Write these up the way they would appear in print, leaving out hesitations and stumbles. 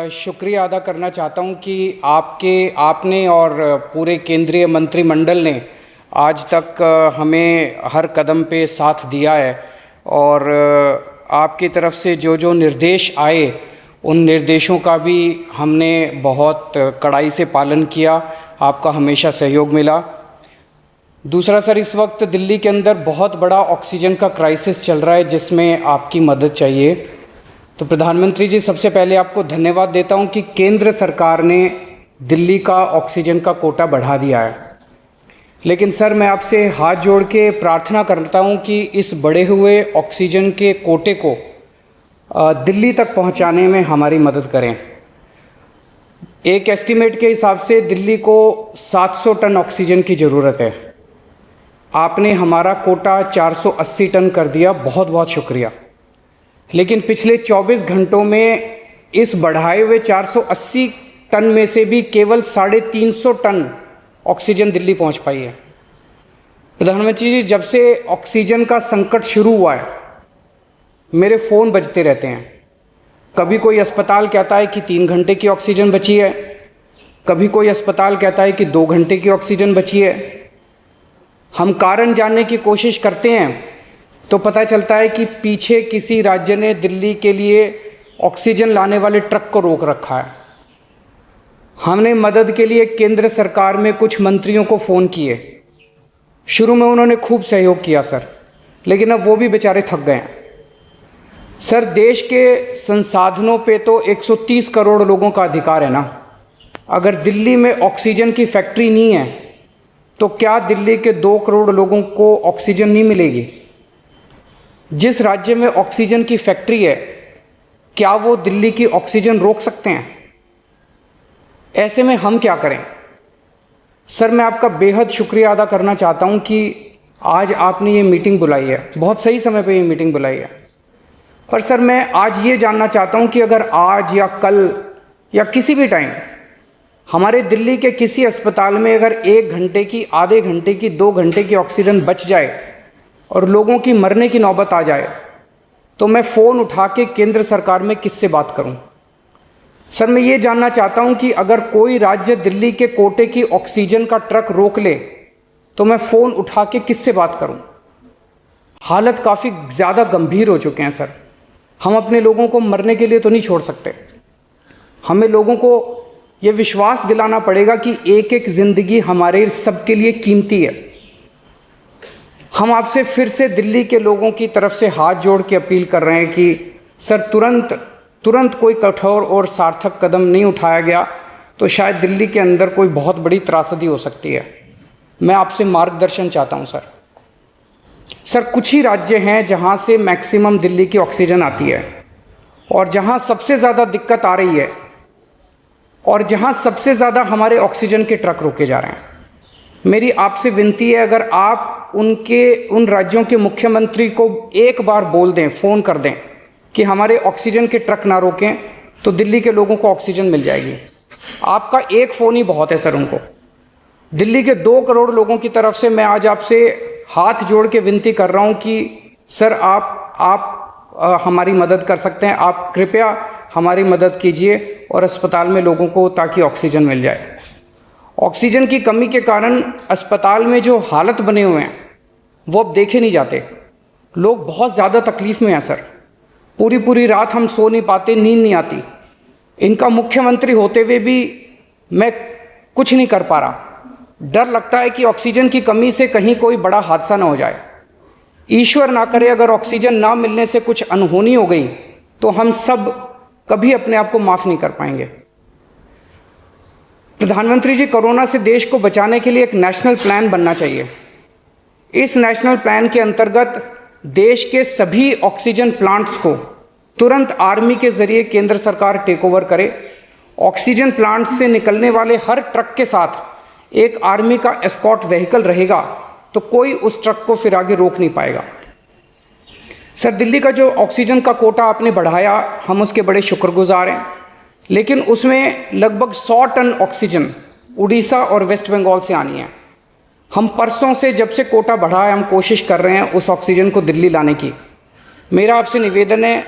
शुक्रिया अदा करना चाहता हूं कि आपने और पूरे केंद्रीय मंत्रिमंडल ने आज तक हमें हर कदम पे साथ दिया है और आपकी तरफ से जो जो निर्देश आए उन निर्देशों का भी हमने बहुत कड़ाई से पालन किया। आपका हमेशा सहयोग मिला। दूसरा सर, इस वक्त दिल्ली के अंदर बहुत बड़ा ऑक्सीजन का क्राइसिस चल रहा है जिसमें आपकी मदद चाहिए। तो प्रधानमंत्री जी, सबसे पहले आपको धन्यवाद देता हूं कि केंद्र सरकार ने दिल्ली का ऑक्सीजन का कोटा बढ़ा दिया है। लेकिन सर, मैं आपसे हाथ जोड़ के प्रार्थना करता हूं कि इस बढ़े हुए ऑक्सीजन के कोटे को दिल्ली तक पहुंचाने में हमारी मदद करें। एक एस्टीमेट के हिसाब से दिल्ली को 700 टन ऑक्सीजन की ज़रूरत है। आपने हमारा कोटा 480 टन कर दिया, बहुत बहुत शुक्रिया। लेकिन पिछले 24 घंटों में इस बढ़ाए हुए 480 टन में से भी केवल 350 टन ऑक्सीजन दिल्ली पहुंच पाई है। प्रधानमंत्री जी, जब से ऑक्सीजन का संकट शुरू हुआ है मेरे फ़ोन बजते रहते हैं। कभी कोई अस्पताल कहता है कि 3 घंटे की ऑक्सीजन बची है, कभी कोई अस्पताल कहता है कि 2 घंटे की ऑक्सीजन बची है। हम कारण जानने की कोशिश करते हैं तो पता चलता है कि पीछे किसी राज्य ने दिल्ली के लिए ऑक्सीजन लाने वाले ट्रक को रोक रखा है। हमने मदद के लिए केंद्र सरकार में कुछ मंत्रियों को फ़ोन किए। शुरू में उन्होंने खूब सहयोग किया सर, लेकिन अब वो भी बेचारे थक गए हैं। सर, देश के संसाधनों पे तो 130 करोड़ लोगों का अधिकार है ना। अगर दिल्ली में ऑक्सीजन की फैक्ट्री नहीं है तो क्या दिल्ली के 2 करोड़ लोगों को ऑक्सीजन नहीं मिलेगी? जिस राज्य में ऑक्सीजन की फैक्ट्री है, क्या वो दिल्ली की ऑक्सीजन रोक सकते हैं? ऐसे में हम क्या करें? सर, मैं आपका बेहद शुक्रिया अदा करना चाहता हूं कि आज आपने ये मीटिंग बुलाई है, बहुत सही समय पे ये मीटिंग बुलाई है। पर सर, मैं आज ये जानना चाहता हूं कि अगर आज या कल या किसी भी टाइम हमारे दिल्ली के किसी अस्पताल में अगर 1 घंटे की, आधे घंटे की, 2 घंटे की ऑक्सीजन बच जाए और लोगों की मरने की नौबत आ जाए तो मैं फ़ोन उठा के केंद्र सरकार में किससे बात करूं? सर, मैं ये जानना चाहता हूं कि अगर कोई राज्य दिल्ली के कोटे की ऑक्सीजन का ट्रक रोक ले तो मैं फ़ोन उठा के किससे बात करूं? हालत काफ़ी ज़्यादा गंभीर हो चुके हैं सर। हम अपने लोगों को मरने के लिए तो नहीं छोड़ सकते। हमें लोगों को ये विश्वास दिलाना पड़ेगा कि एक एक ज़िंदगी हमारे सबके लिए कीमती है। हम आपसे फिर से दिल्ली के लोगों की तरफ से हाथ जोड़ के अपील कर रहे हैं कि सर, तुरंत कोई कठोर और सार्थक कदम नहीं उठाया गया तो शायद दिल्ली के अंदर कोई बहुत बड़ी त्रासदी हो सकती है। मैं आपसे मार्गदर्शन चाहता हूं सर। सर, कुछ ही राज्य हैं जहां से मैक्सिमम दिल्ली की ऑक्सीजन आती है और जहां सबसे ज़्यादा दिक्कत आ रही है और जहां सबसे ज़्यादा हमारे ऑक्सीजन के ट्रक रोके जा रहे हैं। मेरी आपसे विनती है, अगर आप उन राज्यों के मुख्यमंत्री को एक बार बोल दें, फ़ोन कर दें कि हमारे ऑक्सीजन के ट्रक ना रोकें तो दिल्ली के लोगों को ऑक्सीजन मिल जाएगी। आपका एक फ़ोन ही बहुत है सर उनको। दिल्ली के 2 करोड़ लोगों की तरफ से मैं आज आपसे हाथ जोड़ के विनती कर रहा हूं कि सर, आप हमारी मदद कर सकते हैं। आप कृपया हमारी मदद कीजिए और अस्पताल में लोगों को ताकि ऑक्सीजन मिल जाए। ऑक्सीजन की कमी के कारण अस्पताल में जो हालत बने हुए हैं वो अब देखे नहीं जाते। लोग बहुत ज़्यादा तकलीफ़ में हैं सर। पूरी रात हम सो नहीं पाते, नींद नहीं आती। इनका मुख्यमंत्री होते हुए भी मैं कुछ नहीं कर पा रहा। डर लगता है कि ऑक्सीजन की कमी से कहीं कोई बड़ा हादसा ना हो जाए। ईश्वर ना करे, अगर ऑक्सीजन ना मिलने से कुछ अनहोनी हो गई तो हम सब कभी अपने आप को माफ़ नहीं कर पाएंगे। प्रधानमंत्री जी, कोरोना से देश को बचाने के लिए एक नेशनल प्लान बनना चाहिए। इस नेशनल प्लान के अंतर्गत देश के सभी ऑक्सीजन प्लांट्स को तुरंत आर्मी के जरिए केंद्र सरकार टेक ओवर करे। ऑक्सीजन प्लांट से निकलने वाले हर ट्रक के साथ एक आर्मी का एस्कॉर्ट व्हीकल रहेगा तो कोई उस ट्रक को फिर आगे रोक नहीं पाएगा। सर, दिल्ली का जो ऑक्सीजन का कोटा आपने बढ़ाया, हम उसके बड़े शुक्रगुजार हैं। लेकिन उसमें लगभग 100 टन ऑक्सीजन उड़ीसा और वेस्ट बंगाल से आनी है। हम परसों से, जब से कोटा बढ़ा है, हम कोशिश कर रहे हैं उस ऑक्सीजन को दिल्ली लाने की। मेरा आपसे निवेदन है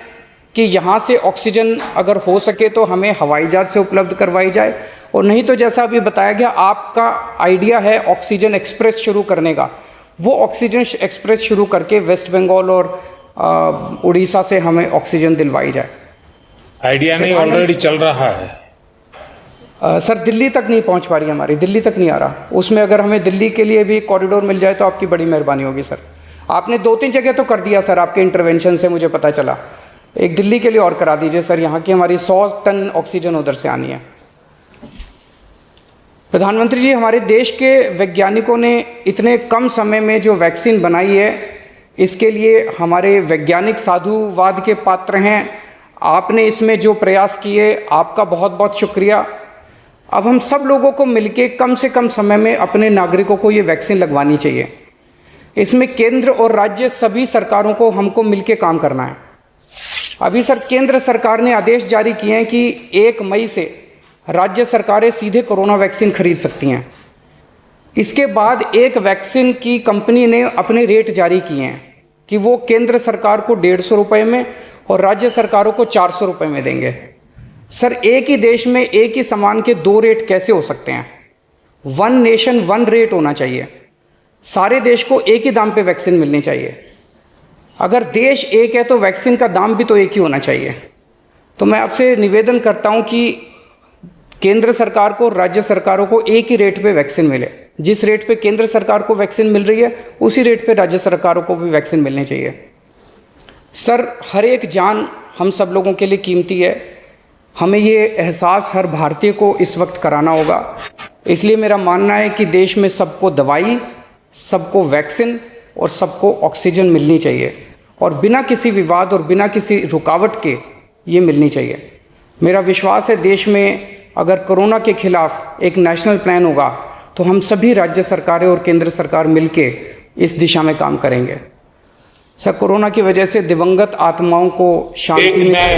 कि यहाँ से ऑक्सीजन अगर हो सके तो हमें हवाई जहाज से उपलब्ध करवाई जाए, और नहीं तो जैसा अभी बताया गया आपका आइडिया है ऑक्सीजन एक्सप्रेस शुरू करने का, वो ऑक्सीजन एक्सप्रेस शुरू करके वेस्ट बंगाल और उड़ीसा से हमें ऑक्सीजन दिलवाई जाए। आइडिया नहीं, ऑलरेडी चल रहा है। सर दिल्ली तक नहीं पहुंच पा रही हमारी, दिल्ली तक नहीं आ रहा। उसमें अगर हमें दिल्ली के लिए भी कॉरिडोर मिल जाए तो आपकी बड़ी मेहरबानी होगी सर। आपने 2-3 जगह तो कर दिया सर, आपके इंटरवेंशन से मुझे पता चला। एक दिल्ली के लिए और करा दीजिए सर, यहाँ की हमारी 100 टन ऑक्सीजन उधर से आनी है। प्रधानमंत्री जी, हमारे देश के वैज्ञानिकों ने इतने कम समय में जो वैक्सीन बनाई है, इसके लिए हमारे वैज्ञानिक साधुवाद के पात्र हैं। आपने इसमें जो प्रयास किए, आपका बहुत बहुत शुक्रिया। अब हम सब लोगों को मिलके कम से कम समय में अपने नागरिकों को ये वैक्सीन लगवानी चाहिए। इसमें केंद्र और राज्य सभी सरकारों को हमको मिलके काम करना है। अभी सर केंद्र सरकार ने आदेश जारी किए हैं कि 1 मई से राज्य सरकारें सीधे कोरोना वैक्सीन खरीद सकती हैं। इसके बाद एक वैक्सीन की कंपनी ने अपने रेट जारी किए हैं कि वो केंद्र सरकार को 150 रुपये में और राज्य सरकारों को 400 रुपये में देंगे। सर एक ही देश में एक ही सामान के 2 रेट कैसे हो सकते हैं? 1 नेशन 1 रेट होना चाहिए। सारे देश को एक ही दाम पे वैक्सीन मिलनी चाहिए। अगर देश एक है तो वैक्सीन का दाम भी तो एक ही होना चाहिए। तो मैं आपसे निवेदन करता हूं कि केंद्र सरकार को, राज्य सरकारों को एक ही रेट पे वैक्सीन मिले। जिस रेट पे केंद्र सरकार को वैक्सीन मिल रही है, उसी रेट पे राज्य सरकारों को भी वैक्सीन मिलनी चाहिए। सर हर एक जान हम सब लोगों के लिए कीमती है। हमें ये एहसास हर भारतीय को इस वक्त कराना होगा। इसलिए मेरा मानना है कि देश में सबको दवाई, सबको वैक्सीन और सबको ऑक्सीजन मिलनी चाहिए, और बिना किसी विवाद और बिना किसी रुकावट के ये मिलनी चाहिए। मेरा विश्वास है देश में अगर कोरोना के खिलाफ एक नेशनल प्लान होगा तो हम सभी राज्य सरकारें और केंद्र सरकार मिलके इस दिशा में काम करेंगे। सर कोरोना की वजह से दिवंगत आत्माओं को शांति मिले।